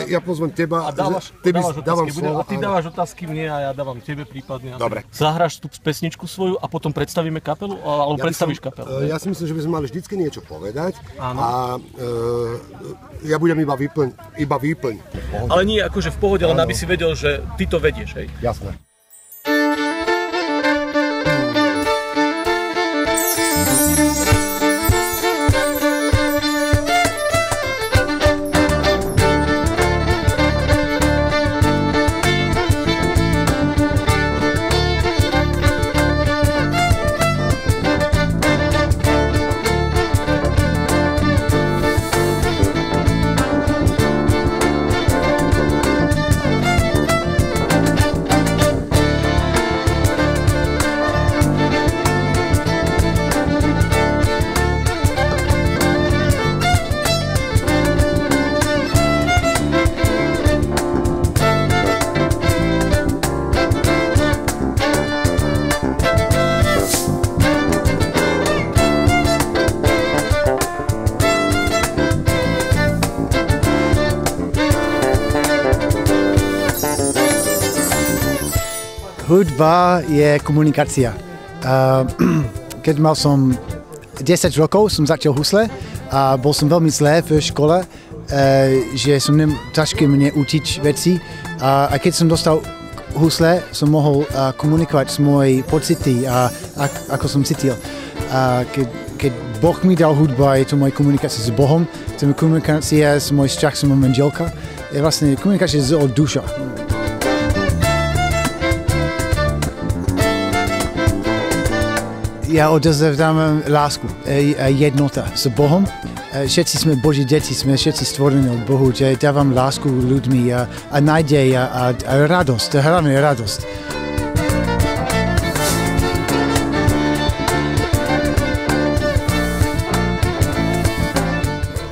ja pozvem teba. A dávaš otázky, a ty dávaš otázky mne a ja dávam tebe prípadne. Dobre. Zahráš tú pesničku svoju a potom predstavíme kapelu? Alebo predstavíš kapelu? Ja si myslím, že by sme mali vždycky niečo povedať. Áno. A ja budem iba výplň. Ale nie akože v pohode, len aby si vedel, že ty to vedieš, hej? Jasné. Hudba je komunikácia. Keď mal som 10 rokov, som začal husle a bol som veľmi zlé v škole, že som ťažké mne učiť veci. A keď som dostal husle, som mohol komunikovať s moje pocity a ako som cítil. Keď Boh mi dal hudba, je to moja komunikácia s Bohom, to je komunikácia s mojím vzťah, s mojou manželkou. Je vlastne komunikácia od duša. Ja odovzdávam lásku, jednota s Bohom. Všetci sme Boží deti, sme všetci stvorení od Bohu, že dávam lásku ľuďmi a nádej a radosť, hlavne radosť.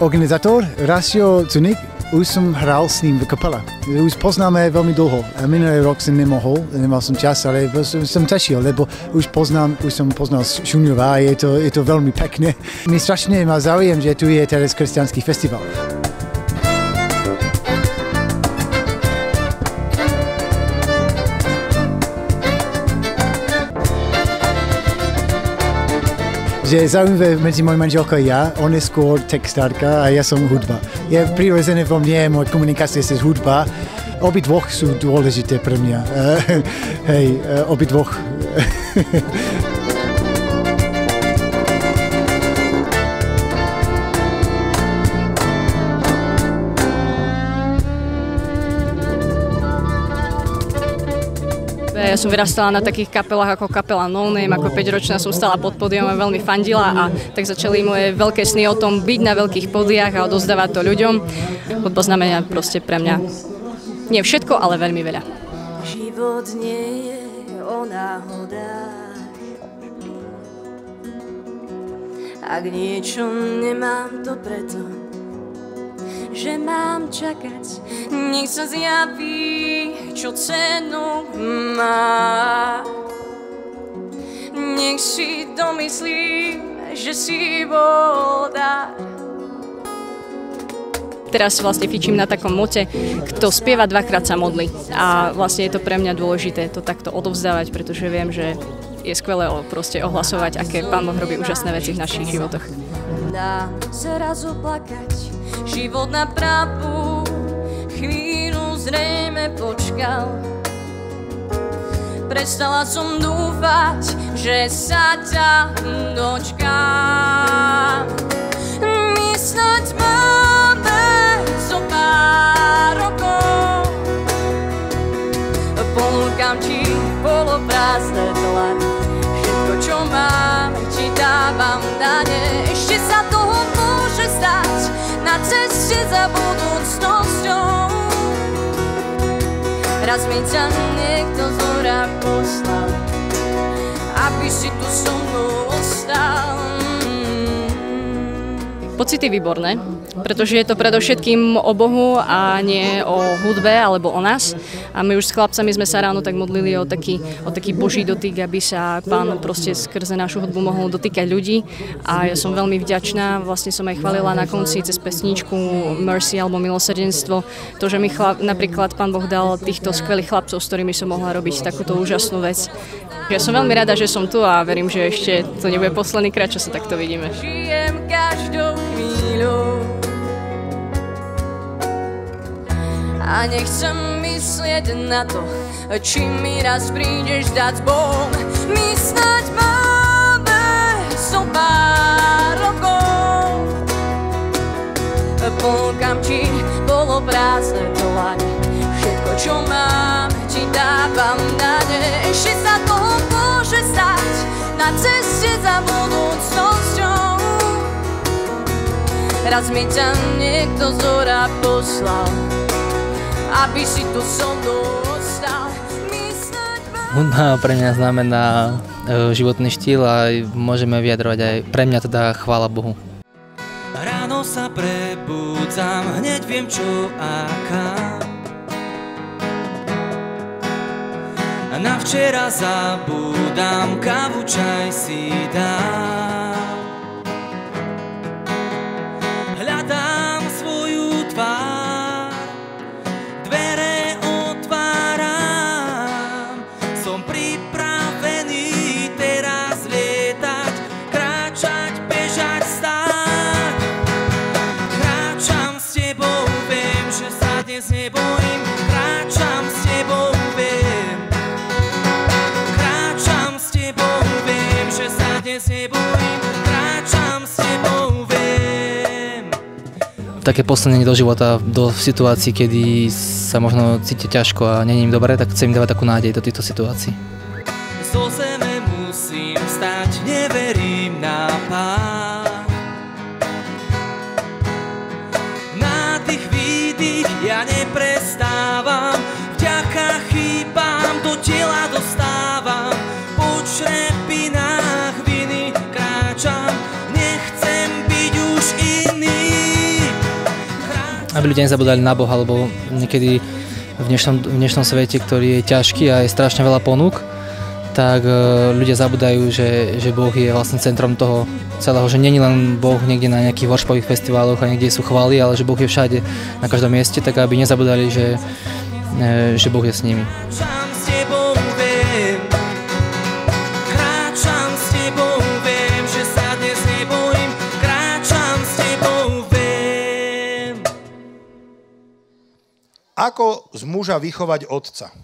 Organizátor Rasio Cunik, už som hral s ním v kapele. Už poznáme veľmi dlho. Minulý rok som nemal som čas, ale som tešil, lebo už som poznal Šuňova a je to veľmi pekné. Mi strašne ma záujem, že tu je teraz kresťanský festival. Že je zaujímavé medzi mojou manželkou a ja, on je skôr textárka a ja som hudba. Je prirodzené vo mne, moja komunikácia cez hudba. Obidvoch sú dôležité pre mňa. Hej, obidvoch. Ja som vyrastala na takých kapelách ako kapela No Name, ako 5-ročná som stala pod pódium a veľmi fandila a tak začali moje veľké sny o tom byť na veľkých pódiách a odozdávať to ľuďom. Hudba znamená proste pre mňa nie všetko, ale veľmi veľa. Život nie je o náhodách. Ak niečo nemám, to preto, že mám čakať, nech sa zjaví, čo cenu má. Nech si domyslím, že si bol dar. Teraz vlastne fičím na takom mote, kto spieva dvakrát sa modlí. A vlastne je to pre mňa dôležité to takto odovzdávať, pretože viem, že je skvelé proste ohlasovať, aké Pán Boh robí úžasné veci v našich životoch. Dá sa raz oplakať, život na pravú chvíľu zrejme počkal. Prestala som dúfať, že sa ťa dočkám. My snáď máme zo pár rokov, ponúkam ti poloprázdne dlane. Všetko, čo mám, ti dávam dane. Ešte sa toho môže stať na ceste za budúcnosťou. Raz mi ťa niekto z hora poslal, aby si tu so mnou ostal. Pocity výborné, pretože je to predovšetkým o Bohu a nie o hudbe alebo o nás. A my už s chlapcami sme sa ráno tak modlili o taký Boží dotyk, aby sa Pán proste skrze našu hudbu mohol dotýkať ľudí. A ja som veľmi vďačná, vlastne som aj chválila na konci cez pesničku Mercy alebo Milosrdenstvo, to, že mi napríklad Pán Boh dal týchto skvelých chlapcov, s ktorými som mohla robiť takúto úžasnú vec. Ja som veľmi rada, že som tu a verím, že ešte to nebude posledný krát, čo sa takto vidíme. Žijem každou chvíľou a nechcem myslieť na to, či mi raz prídeš dať s Bohom. My snáď máme so pár rokov. Ponúkam ti poloprázdne dlane, všetko, čo mám, ti dávam na ne. Ešte sa toho môže stať na ceste za budúcnosťou. Raz mi ťa niekto z hora poslal, aby si tu so mnou ostal. Hudba pre mňa znamená životný štýl a môžeme vyjadrovať aj pre mňa teda chvála Bohu. Ráno sa prebudzam, hneď viem čo a kam. Na včera zabúdam, kávu, čaj si dám. Hľadám svoju tvár, dvere otváram. Som pripravený teraz lietať, kráčať, bežať, stáť. Kráčam s tebou, viem, že sa dnes nebojím. Kráčam s tebou, viem. Kráčam s tebou, viem, že sa dnes nebojím. Kráčam s tebou, viem. Také poslanie do života, do situácií, kedy sa možno cíti ťažko a nie je im dobre, tak chcem im dávať takú nádej do týchto situácií. Zo zeme musím stať, neverím na Pán. Nádych, výdych, ja neprestávam, vďaka chýbám, do tela dostávam. Po črepinách viny kráčam, nechcem byť už iný. Aby ľudia nezabudali na Boha, lebo niekedy v dnešnom svete, ktorý je ťažký a je strašne veľa ponúk, tak ľudia zabudajú, že Boh je vlastne centrom toho celého, že nie je len Boh niekde na nejakých worshpových festivaloch a niekde sú chvály, ale že Boh je všade, na každom mieste, tak aby nezabudali, že Boh je s nimi. Kráčam s tebou, viem. Kráčam s tebou, viem, že sa dnes nebojím. Kráčam s tebou, viem. Ako z muža vychovať otca?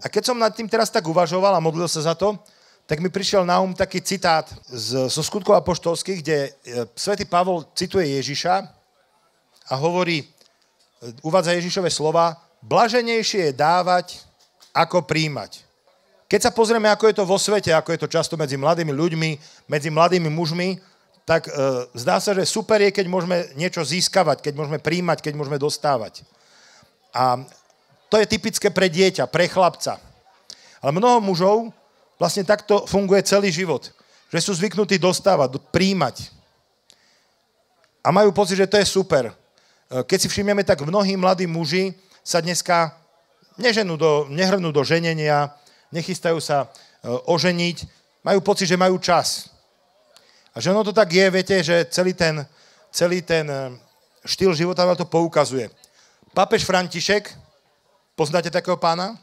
A keď som nad tým teraz tak uvažoval a modlil sa za to, tak mi prišiel na taký citát zo Skutkov apoštolských, kde svätý Pavol cituje Ježiša a hovorí, uvádza Ježišove slova, blaženejšie je dávať, ako príjmať. Keď sa pozrieme, ako je to vo svete, ako je to často medzi mladými ľuďmi, medzi mladými mužmi, tak zdá sa, že super je, keď môžeme niečo získavať, keď môžeme príjmať, keď môžeme dostávať. A to je typické pre dieťa, pre chlapca. Ale mnoho mužov vlastne takto funguje celý život. Že sú zvyknutí dostávať, príjmať. A majú pocit, že to je super. Keď si všimneme, tak mnohí mladí muži sa dneska nehrnú do ženenia, nechystajú sa oženiť, majú pocit, že majú čas. A že ono to tak je, viete, že celý ten štýl života na to poukazuje. Pápež František, poznáte takého pána?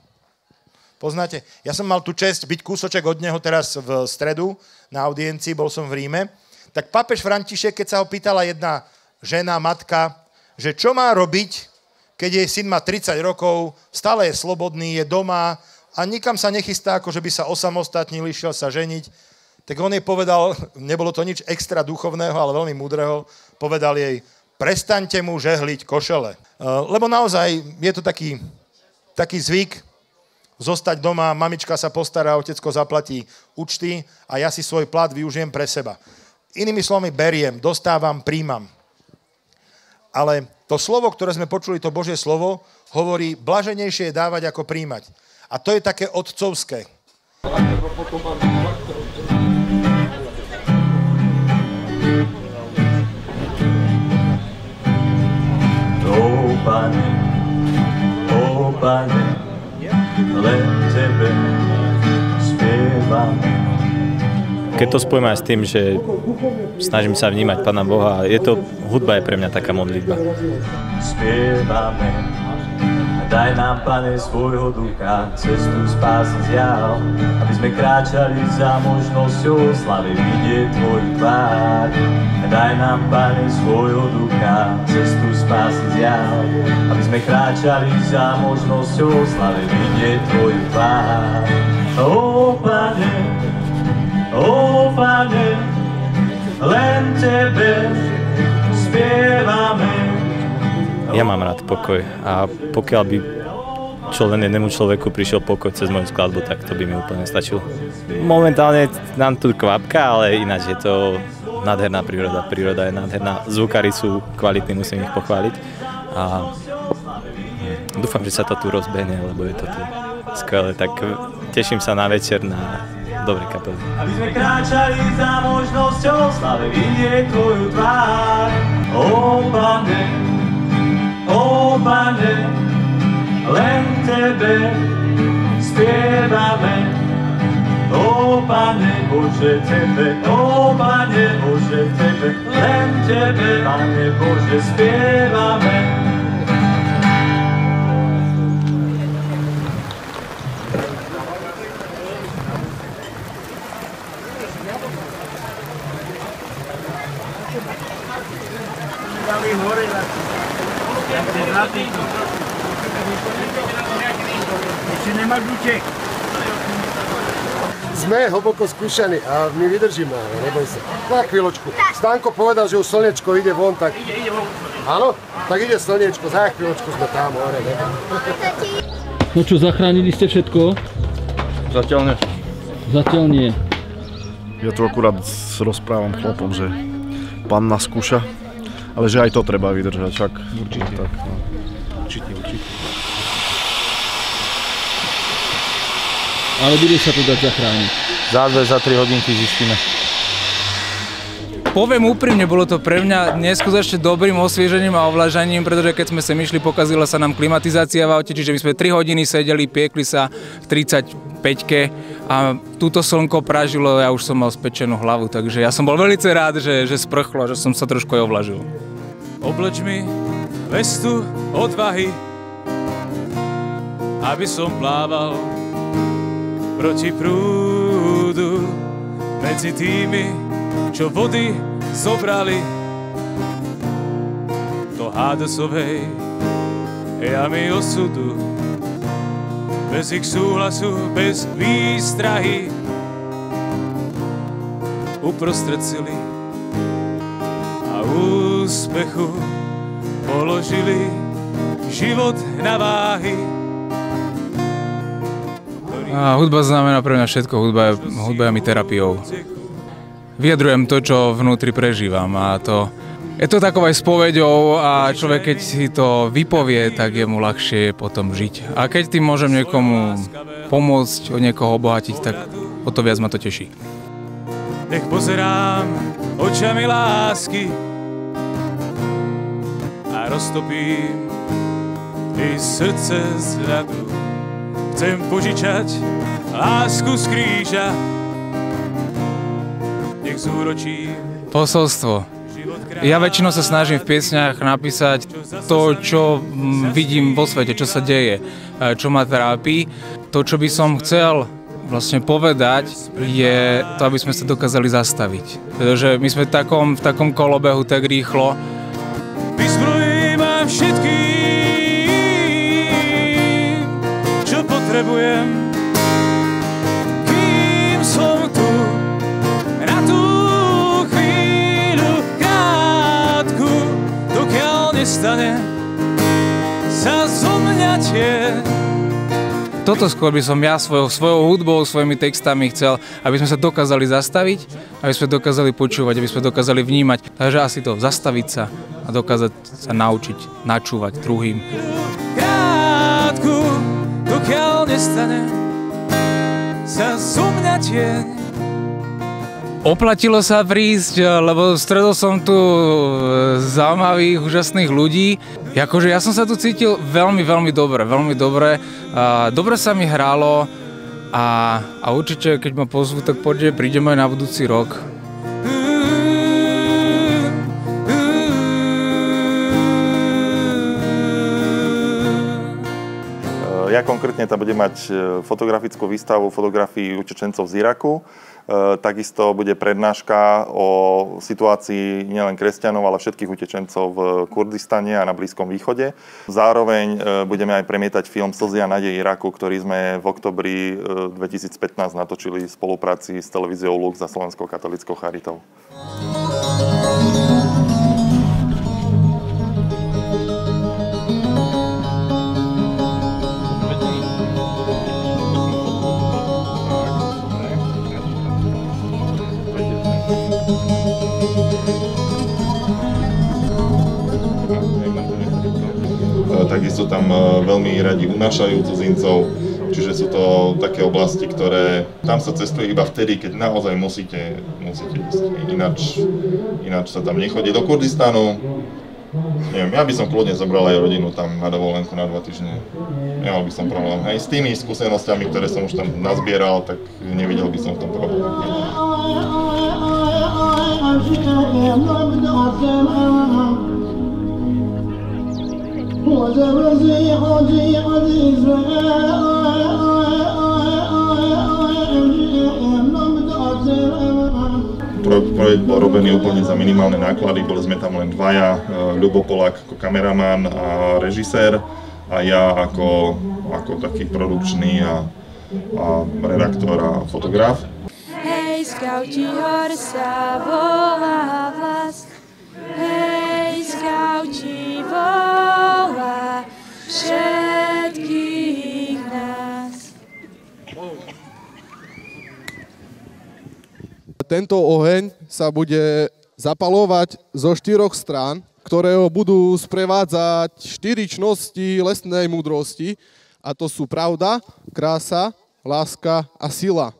Poznáte? Ja som mal tú česť byť kúsoček od neho teraz v stredu na audiencii, bol som v Ríme. Tak pápež František, keď sa ho pýtala jedna žena, matka, že čo má robiť, keď jej syn má 30 rokov, stále je slobodný, je doma a nikam sa nechystá, ako že by sa osamostatnil, išiel sa ženiť, tak on jej povedal, nebolo to nič extra duchovného, ale veľmi múdreho, povedal jej, prestaňte mu žehliť košele. Lebo naozaj je to taký zvyk zostať doma, mamička sa postará, otecko zaplatí účty a ja si svoj plat využijem pre seba. Inými slovami beriem, dostávam, príjmam. Ale to slovo, ktoré sme počuli, to Božie slovo, hovorí, blaženejšie je dávať ako príjmať. A to je také otcovské. keď to spojím aj s tým, že snažím sa vnímať Pána Boha, hudba je pre mňa taká modlitba. Spievame, daj nám, Pane, svojho ducha, cestu spásy zjav, aby sme kráčali za možnosťou slavy vidieť Tvoju tvár. Daj nám, Pane, svojho ducha, cestu spásy zjav, aby sme kráčali za možnosťou slavy vidieť Tvoju tvár. Ó Pane, len Tebe spievame. Ja mám rád pokoj a pokiaľ by len jednému človeku prišiel pokoj cez moju skladbu, tak to by mi úplne stačilo. Momentálne nám tu kvapka, ale ináč je to nádherná príroda. Príroda je nádherná, zvukári sú kvalitní, musím ich pochváliť. A dúfam, že sa to tu rozbehne, lebo je to tu skvelé. Tak teším sa na večer, na dobré kapely. Aby sme kráčali za možnosťou slavy vidieť Tvoju tvár. Ó Pane, len Tebe spievame. Ó Pane Bože Tebe, ó Pane Bože Tebe, len Tebe, Pane Bože, spievame. Sme hlboko skúšaní a my vydržíme, neboj sa. Na chvíľočku. Stánko povedal, že už slnečko ide von, tak... Áno? Tak ide slnečko, za chvíľočku sme tam hore, ne? No čo, zachránili ste všetko? Zatiaľ nie. Zatiaľ nie. Ja tu akurát rozprávam chlapom, že Pán nás skúša, ale že aj to treba vydržať, však... Určite. Tak, no. Určite. Ale bude sa to dať zachrániť. Za 3 hodinky zistíme. Poviem úprimne, bolo to pre mňa neskutočne dobrým osviežením a ovlážaním, pretože keď sme sem išli, pokazila sa nám klimatizácia v aute, čiže my sme 3 hodiny sedeli, piekli sa v 35-ke a túto slnko pražilo, ja už som mal spečenú hlavu, takže ja som bol veľmi rád, že sprchlo, že som sa trošku aj ovlažil. Obleč mi vestu odvahy, aby som plával proti prúdu medzi tými, čo vody zobrali do Hádesovej jamy osudu. Bez ich súhlasu, bez výstrahy uprostred sily a úspechu položili život na váhy. A hudba znamená pre mňa všetko, hudba je mi terapiou. Vyjadrujem to, čo vnútri prežívam a je to takou aj spoveďou a človek, keď si to vypovie, tak je mu ľahšie potom žiť. A keď tým môžem niekomu pomôcť, od niekoho obohatiť, tak o to viac ma to teší. Nech pozerám očami lásky a roztopím i srdce z ľadu. Chcem požičať lásku z kríža, nech zúročím posolstvo. Ja väčšinou sa snažím v piesňach napísať to, čo vidím vo svete, čo sa deje, čo ma trápi. To, čo by som chcel vlastne povedať, je to, aby sme sa dokázali zastaviť. Pretože my sme v takom kolobehu tak rýchlo. Vyzbrojím vám všetkým, potrebujem, kým som tu, na tú chvíľu krátku, dokiaľ nestane sa zo mňa tieň. Toto skôr by som ja svojou hudbou, svojimi textami chcel, aby sme sa dokázali zastaviť, aby sme dokázali počúvať, aby sme dokázali vnímať. Takže asi to zastaviť sa a dokázať sa naučiť, načúvať druhým. Dokiaľ nestane sa zo mňa tieň. Oplatilo sa prísť, lebo stretol som tu zaujímavých, úžasných ľudí. Akože ja som sa tu cítil veľmi, veľmi dobre, veľmi dobre. Dobre sa mi hralo, a určite, keď ma pozvú, tak prídem aj na budúci rok. Ja konkrétne tam budem mať fotografickú výstavu fotografií utečencov z Iraku. Takisto bude prednáška o situácii nielen kresťanov, ale všetkých utečencov v Kurdistane a na Blízkom východe. Zároveň budeme aj premietať film Slzy a nádej Iraku, ktorý sme v októbri 2015 natočili v spolupráci s televíziou Lux a Slovenskou katolíckou charitou. Takisto tam veľmi radi unášajú cudzincov, čiže sú to také oblasti, ktoré tam sa cestuje iba vtedy, keď naozaj musíte ísť. Ináč sa tam nechodí. Do Kurdistanu, neviem, ja by som kľudne zobral aj rodinu tam na dovolenku na 2 týždne. Nemal by som problém. Hej, s tými skúsenosťami, ktoré som už tam nazbieral, tak nevidel by som v tom problém. Projekt bol robený úplne za minimálne náklady, boli sme tam len dvaja, Ľubo Polák ako kameraman a režisér a ja ako taký produkčný a redaktor a fotograf. Hej, skauti, hore sa volá vlas, hej, skauti, volá všetkých nás. Tento oheň sa bude zapalovať zo 4 strán, ktoré ho budú sprevádzať 4 čnosti lesnej múdrosti, a to sú pravda, krása, láska a sila.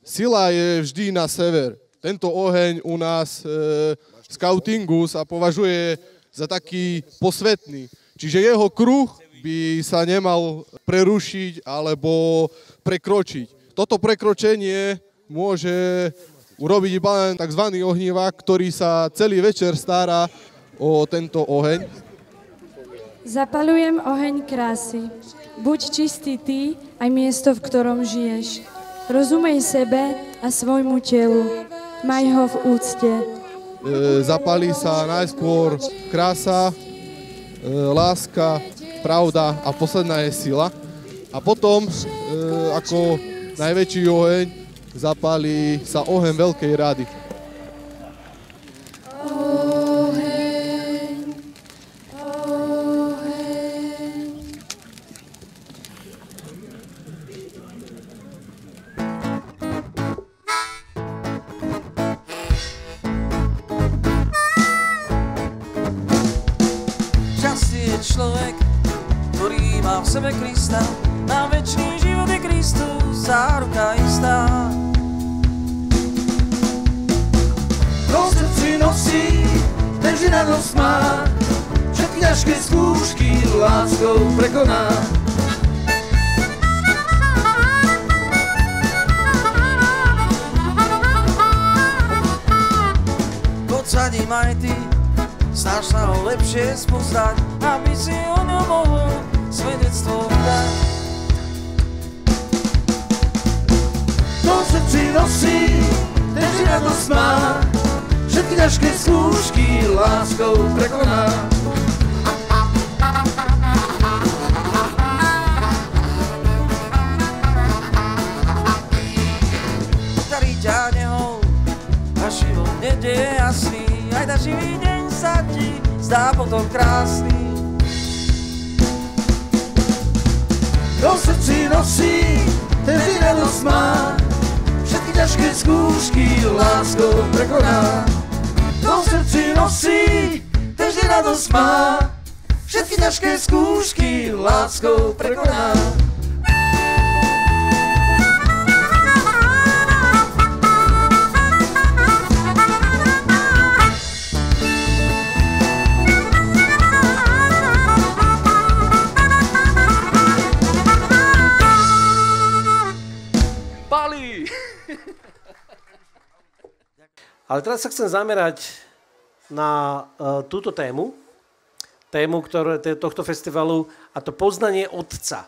Sila je vždy na sever. Tento oheň u nás v skautingu sa považuje za taký posvetný. Čiže jeho kruh by sa nemal prerušiť alebo prekročiť. Toto prekročenie môže urobiť iba len tzv. Ohnívak, ktorý sa celý večer stará o tento oheň. Zapaľujem oheň krásy. Buď čistý ty, aj miesto, v ktorom žiješ. Rozumej sebe a svojmu telu. Maj ho v úcte. Zapalí sa najskôr krása, láska, pravda a posledná je sila. A potom, ako najväčší oheň, zapálí sa oheň Veľkej rady. Človek, ktorý má v sebe Krista, na večný život je Kristus záruka istá. Kto v srdci nosí, ten vždy radosť má, všetky ťažké skúšky láskou prekoná. Poď sa ním aj ty, snaž sa ho lepšie spoznať, aby si o ňom mohol svedectvo dať. Kto v srdci nosí, ten vždy radosť má, všetky ťažké skúšky láskou prekoná. Darí ťa nehou a život nedeje jasný, aj tá živý deň sa ti zdá potom krásny. Kto v srdci nosí, ten vždy radosť má, všetky ťažké skúšky láskou prekoná. Kto v srdci nosí, ten vždy radosť má, všetky ťažké skúšky láskou prekoná. Ale teraz sa chcem zamerať na túto tému tohto festivalu, a to poznanie Otca.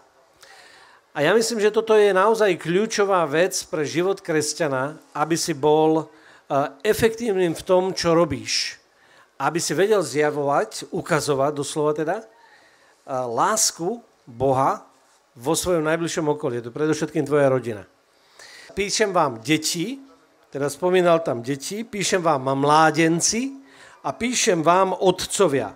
A ja myslím, že toto je naozaj kľúčová vec pre život kresťana, aby si bol efektívnym v tom, čo robíš. Aby si vedel zjavovať, ukazovať doslova teda, lásku Boha vo svojom najbližšom okolí. To predovšetkým tvoja rodina. Píšem vám deti, teda spomínal tam deti, píšem vám mládenci a píšem vám otcovia.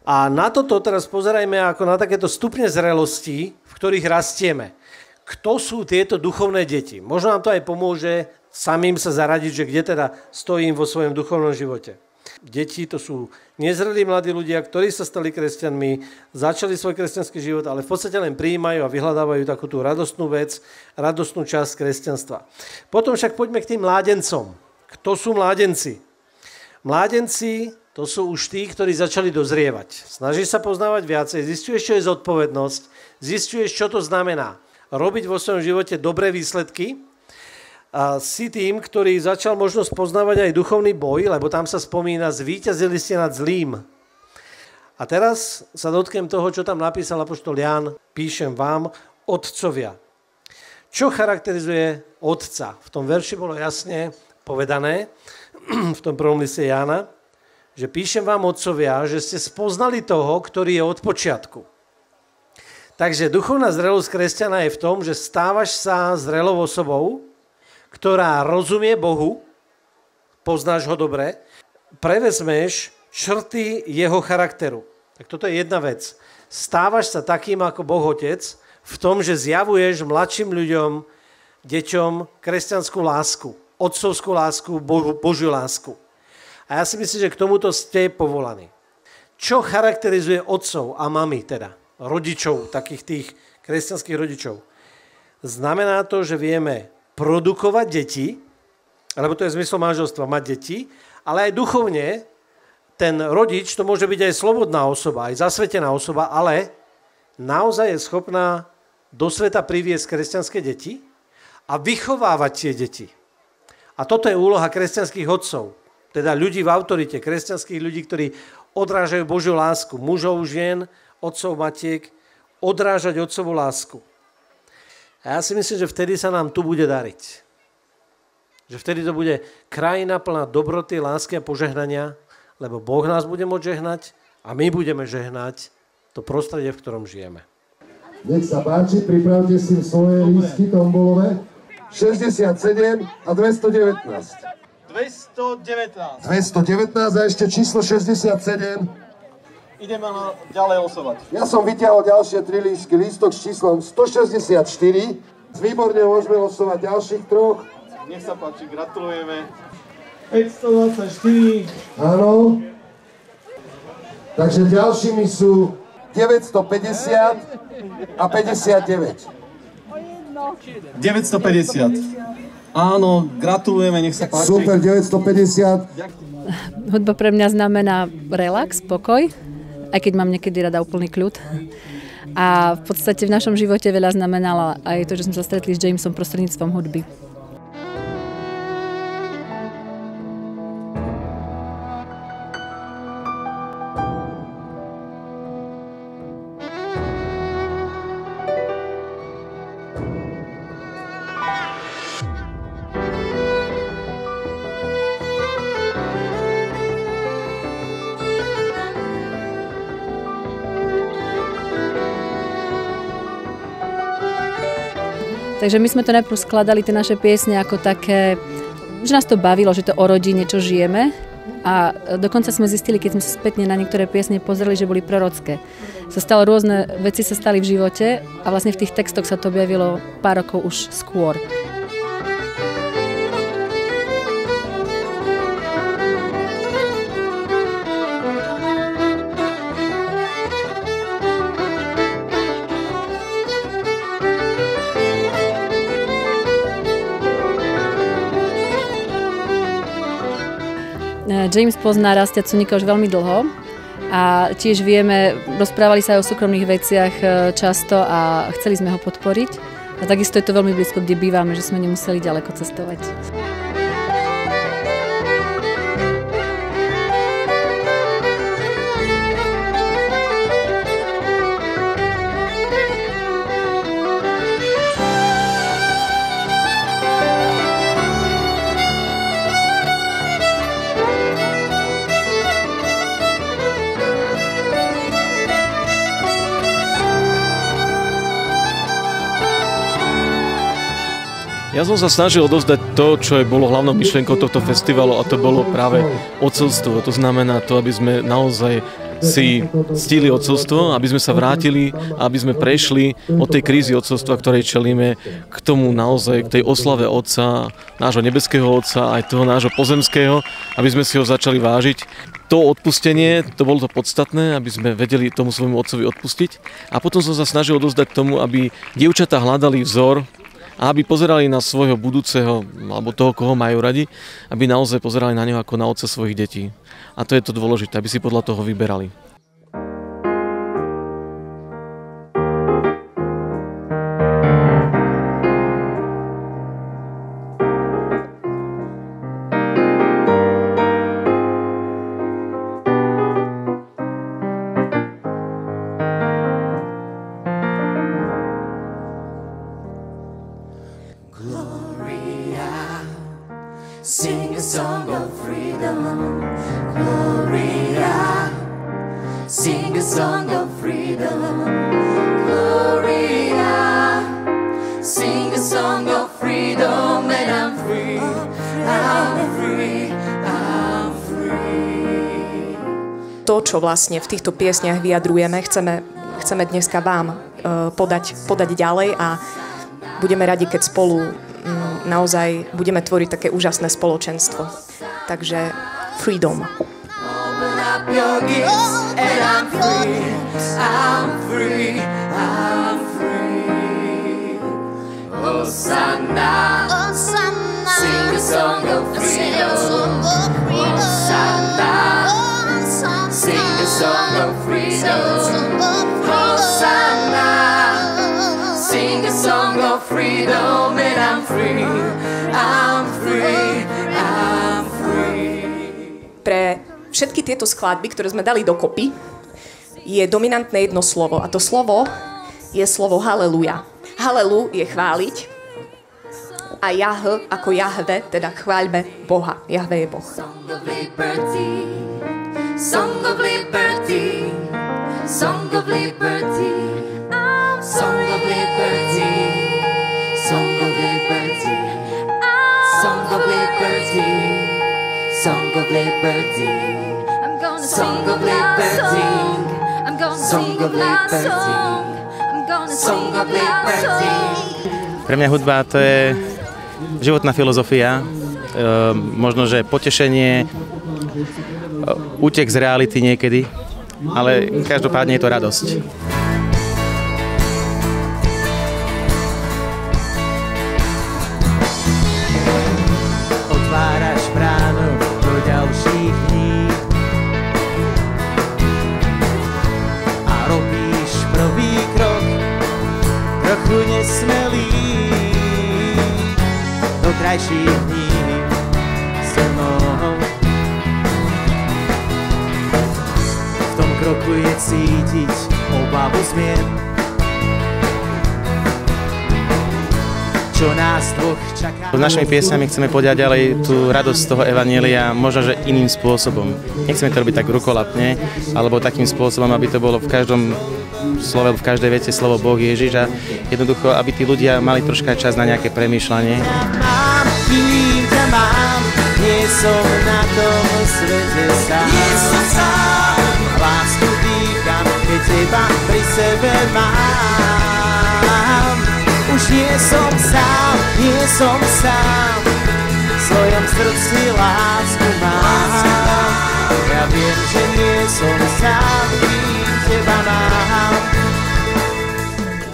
A na toto teraz pozerajme ako na takéto stupne zrelosti, v ktorých rastieme. Kto sú tieto duchovné deti? Možno nám to aj pomôže samým sa zaradiť, že kde teda stojím vo svojom duchovnom živote. Deti to sú nezrelí mladí ľudia, ktorí sa stali kresťanmi, začali svoj kresťanský život, ale v podstate len prijímajú a vyhľadávajú takú tú radostnú vec, radostnú časť kresťanstva. Potom však poďme k tým mládencom. Kto sú mládenci? Mládenci to sú už tí, ktorí začali dozrievať. Snažíš sa poznávať viacej, zisťuješ, čo je zodpovednosť, zisťuješ, čo to znamená robiť vo svojom živote dobré výsledky. A si tým, ktorý začal možno spoznávať aj duchovný boj, lebo tam sa spomína, zvíťazili ste nad zlým. A teraz sa dotknem toho, čo tam napísal apoštol Ján, píšem vám, otcovia. Čo charakterizuje otca? V tom verši bolo jasne povedané, v tom prvom liste Jána, že píšem vám, otcovia, že ste spoznali toho, ktorý je od počiatku. Takže duchovná zrelosť kresťana je v tom, že stávaš sa zrelou osobou, ktorá rozumie Bohu, poznáš ho dobre, prevezmeš črty jeho charakteru. Tak toto je jedna vec. Stávaš sa takým ako Boh Otec v tom, že zjavuješ mladším ľuďom, deťom kresťanskú lásku, otcovskú lásku, Božiu lásku. A ja si myslím, že k tomuto ste povolaní. Čo charakterizuje otcov a mami teda, rodičov, takých tých kresťanských rodičov? Znamená to, že vieme produkovať deti, lebo to je zmysel manželstva, mať deti, ale aj duchovne ten rodič, to môže byť aj slobodná osoba, aj zasvetená osoba, ale naozaj je schopná do sveta priviesť kresťanské deti a vychovávať tie deti. A toto je úloha kresťanských otcov, teda ľudí v autorite, kresťanských ľudí, ktorí odrážajú Božiu lásku, mužov, žien, otcov, matiek, odrážať otcovú lásku. A ja si myslím, že vtedy sa nám tu bude dariť. Že vtedy to bude krajina plná dobroty, lásky a požehnania, lebo Boh nás bude môcť žehnať a my budeme žehnať to prostredie, v ktorom žijeme. Nech sa páči, pripravte si svoje lístky tombolové. 67 a 219. 219. 219 a ešte číslo 67. Ideme ďalej losovať. Ja som vyťahol ďalšie 3 lístky, lístok s číslom 164. Výborne môžeme losovať ďalších 3. Nech sa páči, gratulujeme. 524. Áno. Takže ďalšími sú 950 a 59. 950. Áno, gratulujeme, nech sa páči. Super, 950. Hudba pre mňa znamená relax, pokoj, aj keď mám niekedy rada úplný kľud. A v podstate v našom živote veľa znamenala aj to, že sme sa stretli s Jamesom prostredníctvom hudby. Takže my sme to najprv skladali, tie naše piesne, ako také, že nás to bavilo, že to o rodine, čo žijeme. A dokonca sme zistili, keď sme sa spätne na niektoré piesne pozreli, že boli prorocké. Rôzne veci sa stali v živote a vlastne v tých textoch sa to objavilo pár rokov už skôr. James pozná Rastia Cunika už veľmi dlho a tiež vieme, rozprávali sa aj o súkromných veciach často a chceli sme ho podporiť. A takisto je to veľmi blízko, kde bývame, že sme nemuseli ďaleko cestovať. Ja som sa snažil odozdať to, čo je bolo hlavnou myšlienkou tohto festivalu, a to bolo práve otcovstvo. To znamená to, aby sme naozaj si ctili otcovstvo, aby sme sa vrátili, aby sme prešli od tej krízy otcovstva, ktorej čelíme, k tomu naozaj, k tej oslave Otca, nášho nebeského Otca, aj toho nášho pozemského, aby sme si ho začali vážiť. To odpustenie, to bolo to podstatné, aby sme vedeli tomu svojmu otcovi odpustiť. A potom som sa snažil odozdať tomu, aby dievčatá hľadali vzor, a aby pozerali na svojho budúceho, alebo toho, koho majú radi, aby naozaj pozerali na neho ako na otca svojich detí. A to je to dôležité, aby si podľa toho vyberali. Sing a song of freedom, Gloria. Sing a song of freedom, Gloria. Sing a song of freedom, and I'm free, I'm free, I'm free. To, čo vlastne v týchto piesniach vyjadrujeme, chceme dneska vám podať ďalej a budeme radi, keď spolu naozaj budeme tvoriť také úžasné spoločenstvo. Takže freedom. Open up your gifts and I'm free, I'm free, I'm free. Hosanna, Hosanna, sing a song of freedom. Hosanna, sing a song of freedom. Hosanna, sing a song of freedom, and I'm free, I'm free, I'm free. Pre všetky tieto skladby, ktoré sme dali dokopy, je dominantné jedno slovo a to slovo je slovo haleluja. Halelu je chváliť a Jah ako Jahve, teda chváľme Boha. Jahve je Boh. Song of liberty, song of liberty, song of liberty, song of liberty, song of liberty, song of liberty, song of liberty, I'm gonna song sing of my liberty, song. I'm gonna song sing of my liberty, song. I'm gonna song sing of my liberty. song. Pre mňa hudba to je životná filozofia, možno, že potešenie, útek z reality niekedy, ale každopádne je to radosť. Otváraš bránu do ďalších dní a robíš prvý krok, trochu nesmelý, do krajších dní so mnou. V tom kroku je cítiť obavu zmien, čo nás dvoch čaká. S našimi piesňami chceme podať ďalej tú radosť z toho evanjelia, možno, že iným spôsobom. Nechceme to robiť tak rukolapne, alebo takým spôsobom, aby to bolo v každom slove, v každej vete slovo Boh Ježiš a jednoducho, aby tí ľudia mali troška čas na nejaké premýšľanie. Mám, kým ťa mám, nie som na tom svete sám. Nie som sám. Lásku dýcham, keď teba pri sebe mám. Už nie som sám, nie som sám, v svojom srdci lásku mám. Ja viem, že nie som sám, kým teba mám.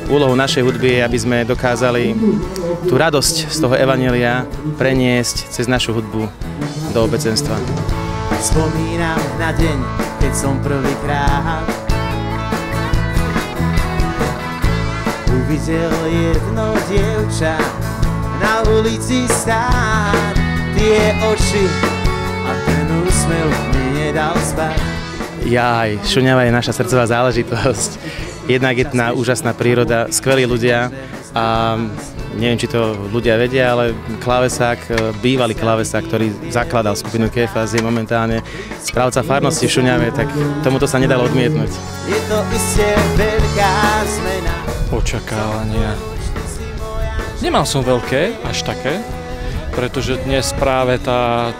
Úlohou našej hudby je, aby sme dokázali tú radosť z toho evanjelia preniesť cez našu hudbu do obecenstva. Spomínam na deň, keď som prvýkrát uvidel jedno dievča na ulici stáť. Tie oči a ten úsmev mi nedal spať. Jaj, Šuňava je naša srdcová záležitosť. Jednak je tá úžasná príroda, skvelí ľudia a neviem, či to ľudia vedia, ale klávesák, bývalý klávesák, ktorý zakladal skupinu Kefas, je momentálne správca farnosti v Šuňave, tak tomuto sa nedalo odmietnúť. Je to isté veľká zmena. Očakávania, Nemal som veľké, až také, pretože dnes práve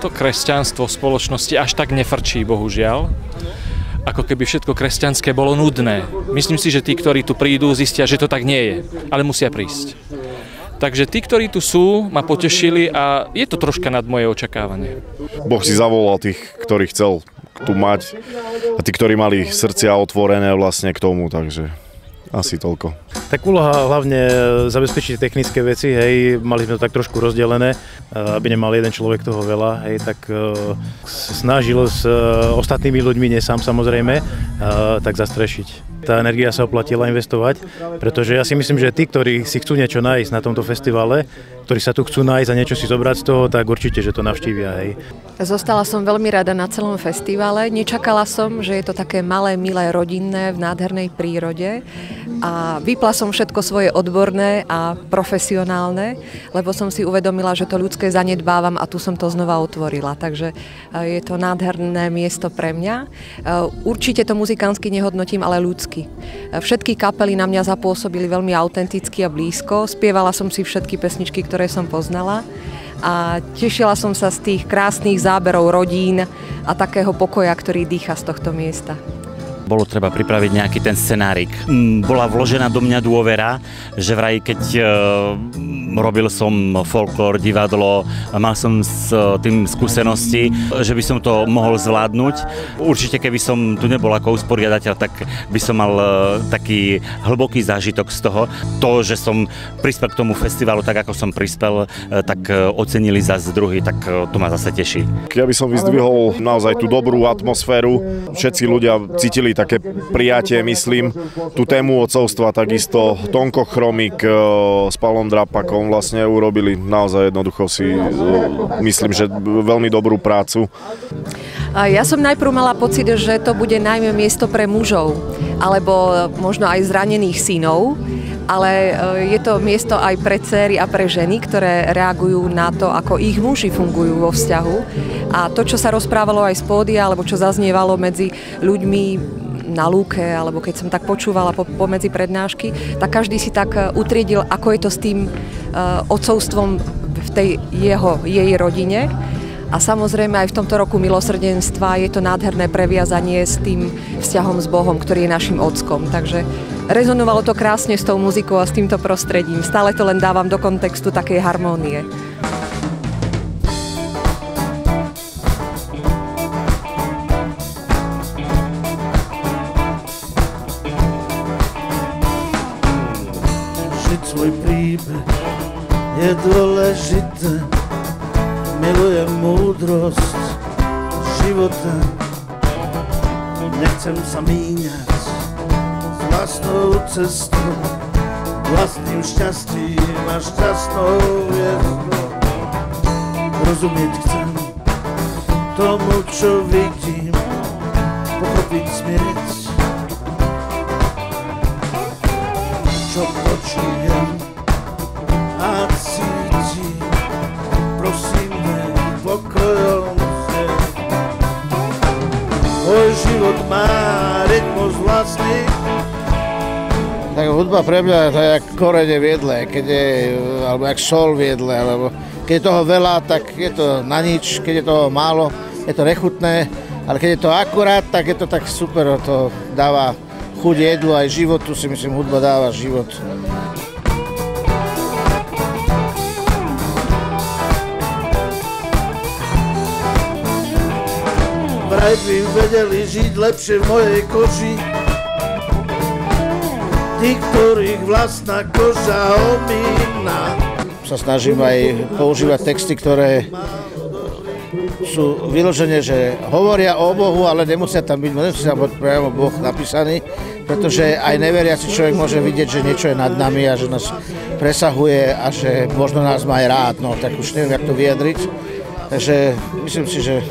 to kresťanstvo v spoločnosti až tak nefrčí, bohužiaľ. Ako keby všetko kresťanské bolo nudné. Myslím si, že tí, ktorí tu prídu, zistia, že to tak nie je, ale musia prísť. Takže tí, ktorí tu sú, ma potešili a je to troška nad moje očakávanie. Boh si zavolal tých, ktorých chcel tu mať a tí, ktorí mali srdcia otvorené vlastne k tomu, takže asi toľko. Tak úloha hlavne zabezpečiť technické veci, hej, mali sme to tak trošku rozdelené, aby nemal jeden človek toho veľa, hej, tak snažil s ostatnými ľuďmi, nie sám samozrejme, tak zastrešiť. Tá energia sa oplatila investovať, pretože ja si myslím, že tí, ktorí si chcú niečo nájsť na tomto festivale, ktorí sa tu chcú nájsť a niečo si zobrať z toho, tak určite, že to navštívia. Hej. Zostala som veľmi rada na celom festivale. Nečakala som, že je to také malé, milé, rodinné v nádhernej prírode a vypla som všetko svoje odborné a profesionálne, lebo som si uvedomila, že to ľudské zanedbávam a tu som to znova otvorila. Takže je to nádherné miesto pre mňa. Určite to muzikánsky nehodnotím, ale ľudsky. Všetky kapely na mňa zapôsobili veľmi autenticky a blízko. Spievala som si všetky pesničky, ktoré som poznala a tešila som sa z tých krásnych záberov rodín a takého pokoja, ktorý dýcha z tohto miesta. Bolo treba pripraviť nejaký ten scenárik. Bola vložená do mňa dôvera, že vraj keď robil som folklór, divadlo, mal som s tým skúsenosti, že by som to mohol zvládnuť. Určite keby som tu nebol ako usporiadateľ, tak by som mal taký hlboký zážitok z toho. To, že som prispel k tomu festivalu tak, ako som prispel, tak ocenili zase druhý, tak to ma zase teší. Ja by som vyzdvihol naozaj tú dobrú atmosféru. Všetci ľudia cítili také prijatie, myslím. Tú tému otcovstva takisto Tonko Chromík s Pavlom Drapakom vlastne urobili naozaj jednoducho si, myslím, že veľmi dobrú prácu. Ja som najprv mala pocit, že to bude najmä miesto pre mužov, alebo možno aj zranených synov, ale je to miesto aj pre dcéry a pre ženy, ktoré reagujú na to, ako ich muži fungujú vo vzťahu. A to, čo sa rozprávalo aj z pódia, alebo čo zaznievalo medzi ľuďmi na lúke, alebo keď som tak počúvala pomedzi prednášky, tak každý si tak utriedil, ako je to s tým otcovstvom v tej jej rodine. A samozrejme aj v tomto roku milosrdenstva je to nádherné previazanie s tým vzťahom s Bohom, ktorý je našim ockom. Takže rezonovalo to krásne s tou muzikou a s týmto prostredím. Stále to len dávam do kontextu takej harmónie. Žiť svoj príbeh je dôležité. Milujem múdrosť života. Nechcem sa míňať s vlastnou cestou, vlastným šťastím a šťastnou hviezdou. Rozumieť chcem tomu, čo vidím, pochopiť, smieť, čo počujem a cítim. Prosím, pokojom se. Môj život má rytmus vlastný. Tak hudba pre mňa je to jak korene v jedle, alebo jak sol v jedle, alebo keď je toho veľa, tak je to na nič, keď je toho málo, je to nechutné, ale keď je to akurát, tak je to tak super, to dáva chuť jedlu aj životu, si myslím, hudba dáva život. Vraj by vedeli žiť lepšie v mojej koži, tí, ktorých vlastná koža omína. Sa snažím aj používať texty, ktoré sú vyložené, že hovoria o Bohu, ale nemusia tam byť priamo Boh napísaný, pretože aj neveriaci človek môže vidieť, že niečo je nad nami a že nás presahuje a že možno nás má aj rád, no tak už neviem, jak to vyjadriť. Takže myslím si, že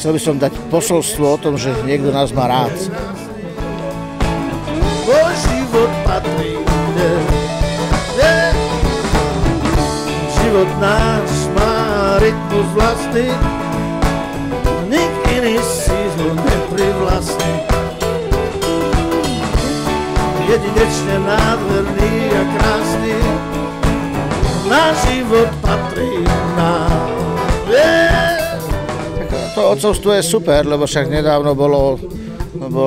chcel by som dať posolstvo o tom, že niekto nás má rád. Môj život patrí mne. Život náš má rytmus vlastný, nik iný si ho neprivlastní. Jedinečne nádherný a krásny, náš život patrí nám. To otcovstvo je super, lebo však nedávno bol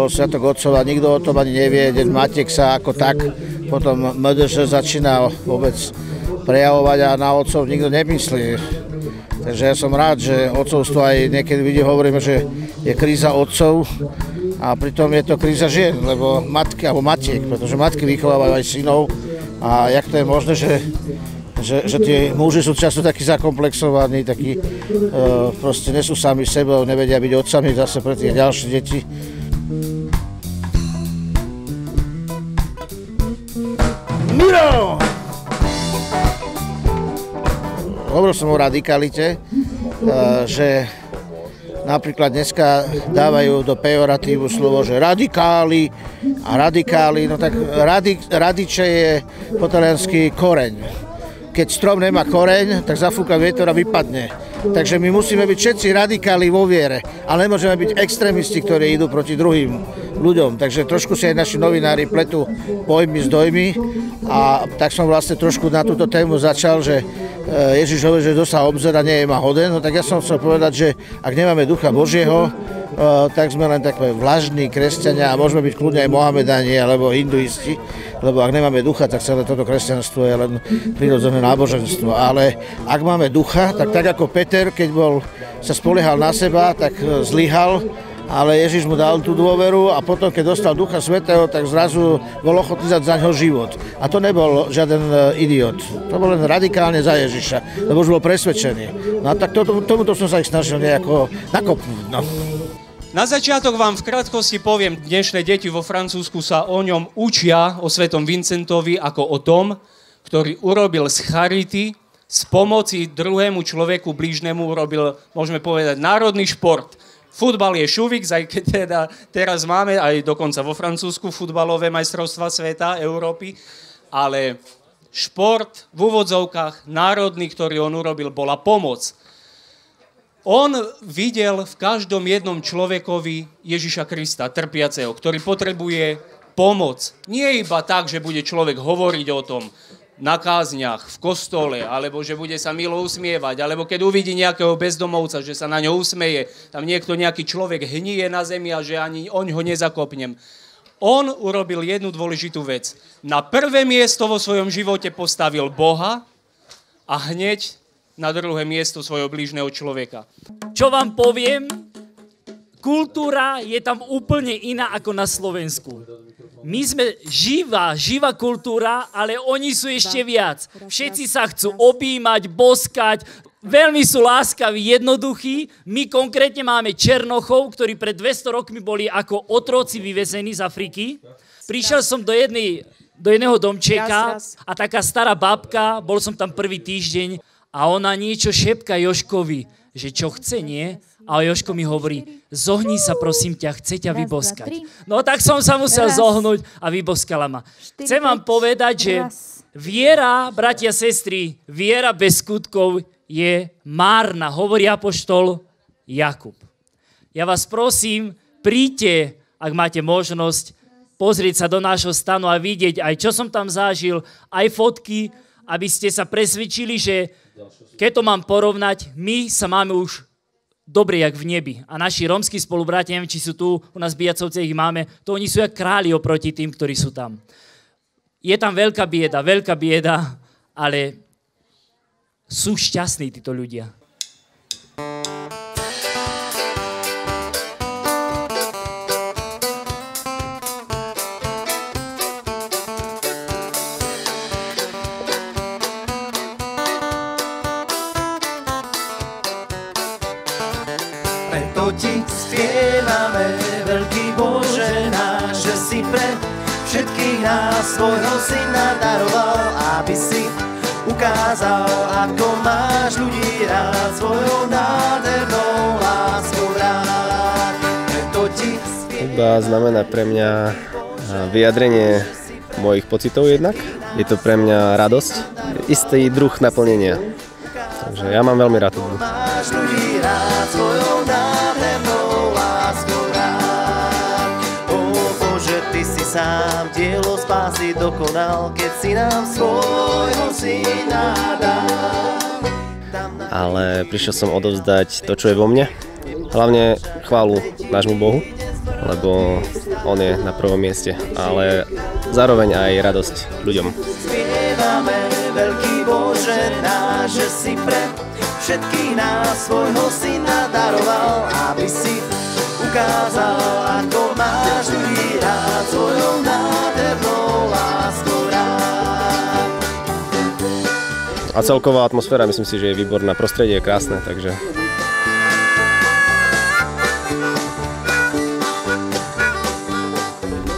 Sviatok otcov a nikto o tom ani nevie. Deň Matiek sa ako tak potom MDŽ začína vôbec prejavovať a na otcov nikto nemyslí. Takže ja som rád, že otcovstvo aj niekedy hovoríme, že je kríza otcov a pritom je to kríza žien, lebo matky alebo matiek, pretože matky vychovávajú aj synov a jak to je možné, že tí muži sú často takí zakomplexovaní, takí proste nie sú sami sebou, nevedia byť otcami zase pre tie ďalšie deti. Miro! Hovoril som o radikalite, že napríklad dneska dávajú do pejoratívu slovo, že radikáli a radikáli, no tak radiče je po taliansky koreň. Keď strom nemá koreň, tak zafúka vietor a vypadne. Takže my musíme byť všetci radikáli vo viere, ale nemôžeme byť extrémisti, ktorí idú proti druhým ľuďom. Takže trošku si aj naši novinári pletú pojmy s dojmy a tak som vlastne trošku na túto tému začal, že Ježiš hovorí, že kto sa obzerá, nie je ma hoden. No tak ja som chcel povedať, že ak nemáme Ducha Božieho, tak sme len takové vlažní kresťania a môžeme byť kľudne aj Mohamedani alebo hinduisti, lebo ak nemáme ducha, tak celé toto kresťanstvo je len prirodzené náboženstvo. Ale ak máme ducha, tak ako Peter, keď sa spoliehal na seba, tak zlyhal, ale Ježiš mu dal tú dôveru a potom, keď dostal Ducha Svätého, tak zrazu bol ochotný dať za ňoho život. A to nebol žiaden idiot. To bol len radikálne za Ježiša, lebo už bol presvedčený. No a tak tomuto som sa ich snažil nejako nakopnúť. No. Na začiatok vám v krátkosti poviem, dnešné deti vo Francúzsku sa o ňom učia, o svetom Vincentovi, ako o tom, ktorý urobil z charity, z pomoci druhému človeku, blížnemu urobil, môžeme povedať, národný šport. Futbal je šuvix, aj keď teda teraz máme aj dokonca vo Francúzsku futbalové majstrovstvá sveta, Európy, ale šport v úvodzovkách národný, ktorý on urobil, bola pomoc. On videl v každom jednom človekovi Ježiša Krista, trpiaceho, ktorý potrebuje pomoc. Nie iba tak, že bude človek hovoriť o tom na kázniach, v kostole, alebo že bude sa milo usmievať, alebo keď uvidí nejakého bezdomovca, že sa na ňo usmeje, tam nejaký človek hníje na zemi a že ani on ho nezakopnem. On urobil jednu dôležitú vec. Na prvé miesto vo svojom živote postavil Boha a hneď na druhé miesto svojho blížneho človeka. Čo vám poviem, kultúra je tam úplne iná ako na Slovensku. My sme živá kultúra, ale oni sú ešte viac. Všetci sa chcú objímať, boskať, veľmi sú láskaví, jednoduchí. My konkrétne máme Černochov, ktorí pred 200 rokmi boli ako otroci vyvezení z Afriky. Prišiel som do jedného domčeka a taká stará babka, bol som tam prvý týždeň, a ona niečo šepka Jožkovi, že čo chce, nie? A Jožko mi hovorí, zohni sa prosím ťa, chce ťa vyboskať. No tak som sa musel zohnúť a vyboskala ma. Chcem vám povedať, že viera, bratia, sestry, viera bez skutkov je márna, hovorí apoštol Jakub. Ja vás prosím, príďte, ak máte možnosť, pozrieť sa do nášho stanu a vidieť aj čo som tam zažil, aj fotky, aby ste sa presvedčili, že keď to mám porovnať, my sa máme už dobre, jak v nebi. A naši rómski spolubratia, neviem, či sú tu, u nás v Bijacovce ich máme, to oni sú jak králi oproti tým, ktorí sú tam. Je tam veľká bieda, ale sú šťastní títo ľudia. Preto ti spievame, veľký Bože náš, že si pre všetkých nás svojho syna daroval, aby si ukázal, ako máš ľudí rád, svojou nádhernou láskou rád. Preto ti spievame. Hudba znamená pre mňa vyjadrenie mojich pocitov jednak. Je to pre mňa radosť, istý druh naplnenia. Takže ja mám veľmi rád hudbu. Máš ľudí rád, svojou nádhernou láskou rád. Ó Bože, Ty si sám dielo spásy dokonal, keď si nám svojho syna dal. ale prišiel som odovzdať to, čo je vo mne. Hlavne chválu nášmu Bohu, lebo On je na prvom mieste, ale zároveň aj radosť ľuďom. Spievame, veľký Bože náš, že si pre všetkých nás svojho syna daroval, aby si ukázal, ako máš ľudí rád, svojou nádhernou láskou rád. A celková atmosféra, myslím si, že je výborná, prostredie je krásne, takže...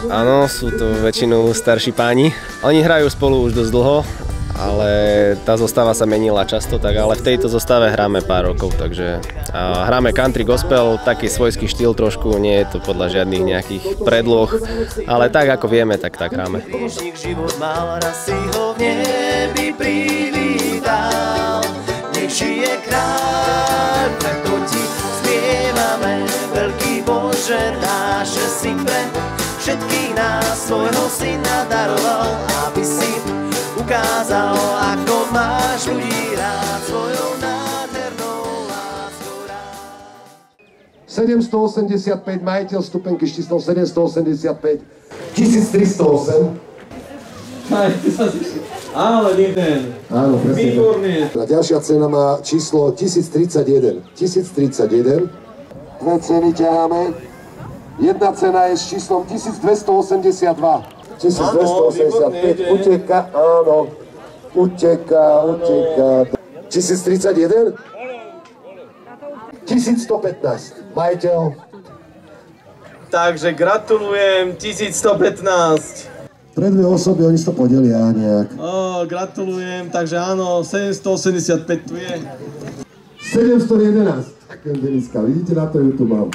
Áno, sú to väčšinou starší páni. Oni hrajú spolu už dosť dlho, ale tá zostava sa menila často, tak ale v tejto zostave hráme pár rokov, takže hráme country gospel, taký svojský štýl trošku, nie je to podľa žiadnych nejakých predloh, ale tak ako vieme, tak hráme. Božník život mal, raz si ho v nebi privítal, nech žije kráľ, preto ti spievame, veľký Bože náš, že si pre všetkých nás svojho syna daroval, aby si ukázal, ako máš ľudí rád, svojou nádhernou láskou rád. 785, majiteľ stupenky s číslom 785, 1308. Ale jeden. Áno, presne. Výborný. A ďalšia cena má číslo 1031. 1031. Dve ceny ťaháme. Jedna cena je s číslom 1282. 1285. Uteka, áno. Uteka. 1031? 1115. Majiteľ. Takže gratulujem, 1115. Pre dve osoby, oni si to podelia nejak. Gratulujem, takže áno, 785 tu je. 711. Ďakujem, Deniska, vidíte, na to YouTube mám.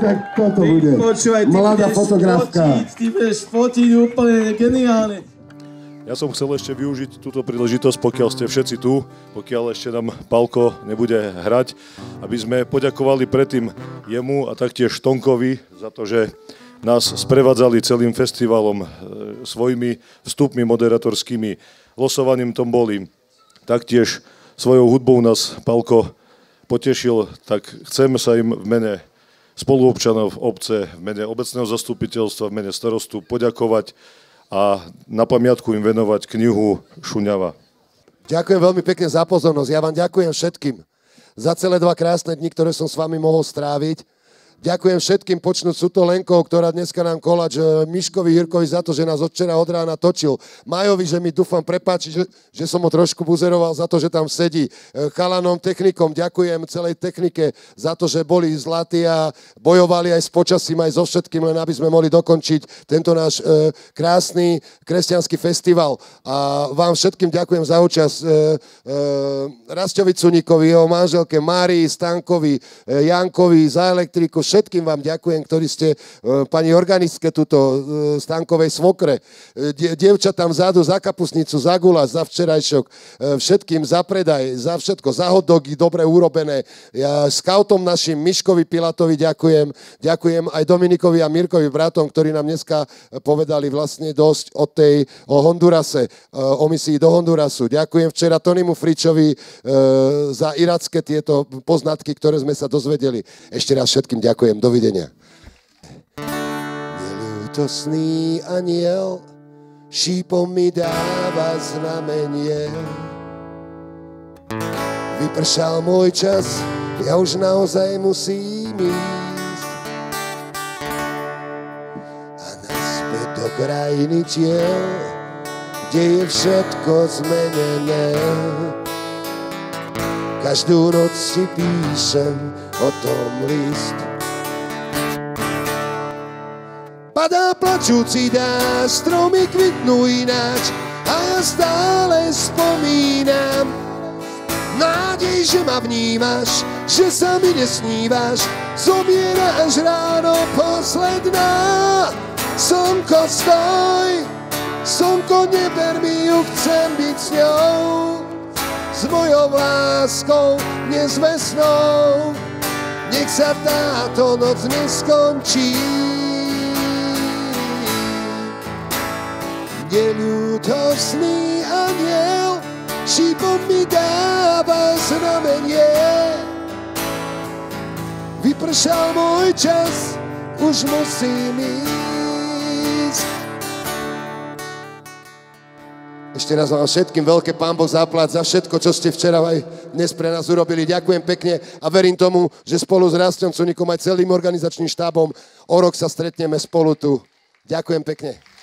Tak toto bude. Mladá fotografka. Ty budeš fotiť úplne geniálne. Ja som chcel ešte využiť túto príležitosť, pokiaľ ste všetci tu, pokiaľ ešte nám Palko nebude hrať, aby sme poďakovali predtým jemu a taktiež Tonkovi za to, že nás sprevádzali celým festivalom svojimi vstupmi moderatorskými, losovaním tomboli. Taktiež svojou hudbou nás Palko potešil, tak chcem sa im v mene spoluobčanov obce, v mene obecného zastupiteľstva, v mene starostu poďakovať a na pamiatku im venovať knihu Šuňava. Ďakujem veľmi pekne za pozornosť. Ja vám ďakujem všetkým za celé 2 krásne dni, ktoré som s vami mohol stráviť. Ďakujem všetkým, počnúť Suto Lenkou, ktorá dneska nám koláč, Miškovi Jirkovi za to, že nás od včera od rána točil. Majovi, že mi dúfam prepáči, že som ho trošku buzeroval za to, že tam sedí. Chalanom, technikom, ďakujem celej technike za to, že boli zlatí a bojovali aj s počasím, aj so všetkým, len aby sme mohli dokončiť tento náš krásny kresťanský festival. A vám všetkým ďakujem za účasť. Rastovi Cuníkovi, jeho manželke Márii, Stankovi, Jankovi, za elektriku, všetkým vám ďakujem, ktorí ste pani organistke tuto Stankovej svokre, dievčatám vzadu za kapusnicu, za guláš, za včerajšok, všetkým za predaj, za všetko, za hot dogy, dobre urobené. Ja skautom našim Miškovi Pilatovi ďakujem aj Dominikovi a Mirkovi bratom, ktorí nám dneska povedali vlastne dosť o Hondurase, o misii do Hondurasu. Ďakujem včera Tonimu Fričovi za iracké tieto poznatky, ktoré sme sa dozvedeli. Ešte raz všetkým ďakujem. Dovidenia. Neľútosný aniel šípom mi dáva znamenie. Vypršal môj čas, ja už naozaj musím ísť. A naspäť do krajiny tiel, kde je všetko zmenené. Každú noc si píšem o tom list. Padá plačúci dáž, stromy kvitnú ináč a ja stále spomínam. Nádej, že ma vnímaš, že sa mi nesnívaš, zomiera až ráno posledná. Slnko stoj, slnko neber mi ju, chcem byť s ňou, s mojou láskou nezvestnou. Nech sa táto noc neskončí. Neľútosný aniel Život mi dáva znamenie. Vypršal môj čas, už musím ísť. Ešte raz vám všetkým veľké Pán Boh zaplať za všetko, čo ste včera aj dnes pre nás urobili. Ďakujem pekne a verím tomu, že spolu s Rastom Cuníkom aj celým organizačným štábom o rok sa stretneme spolu tu. Ďakujem pekne.